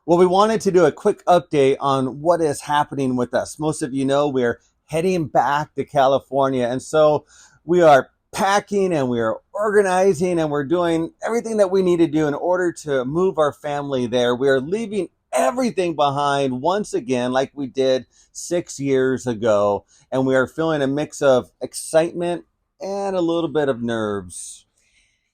Well, we wanted to do a quick update on what is happening with us. Most of you know we're heading back to California. And so we are packing and we are organizing and we're doing everything that we need to do in order to move our family there. We are leaving everything behind once again, like we did 6 years ago. And we are feeling a mix of excitement and a little bit of nerves.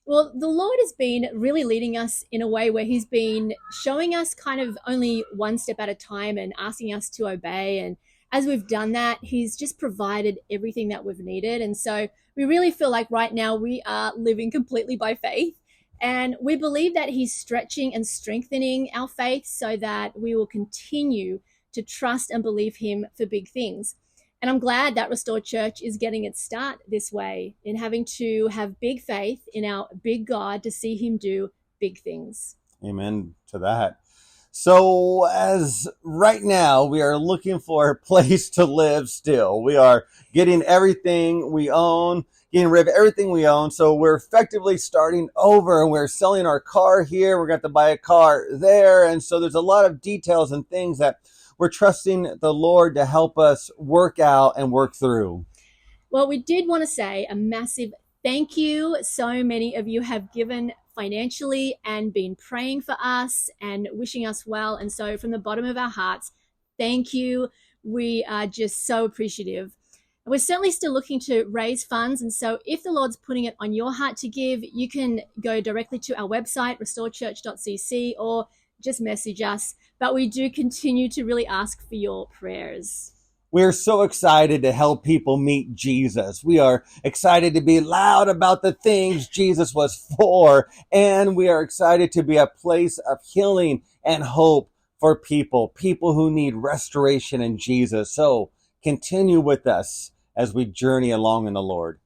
Well, the Lord has been really leading us in a way where He's been showing us kind of only one step at a time and asking us to obey. And as we've done that, He's just provided everything that we've needed. And so we really feel like right now we are living completely by faith. And we believe that He's stretching and strengthening our faith so that we will continue to trust and believe Him for big things. And I'm glad that Restored Church is getting its start this way, in having to have big faith in our big God to see Him do big things. Amen to that. So, as right now we are looking for a place to live still, we are getting everything we own, getting rid of everything we own. So, we're effectively starting over and we're selling our car here. We're going to have to buy a car there. And so, there's a lot of details and things that we're trusting the Lord to help us work out and work through. Well, we did want to say a massive thank you. So many of you have given financially and been praying for us and wishing us well. And so, from the bottom of our hearts, thank you. We are just so appreciative. We're certainly still looking to raise funds. And so, if the Lord's putting it on your heart to give, you can go directly to our website, restoredchurch.cc, or just message us. But we do continue to really ask for your prayers. We're so excited to help people meet Jesus. We are excited to be loud about the things Jesus was for. And we are excited to be a place of healing and hope for people who need restoration in Jesus. So continue with us as we journey along in the Lord.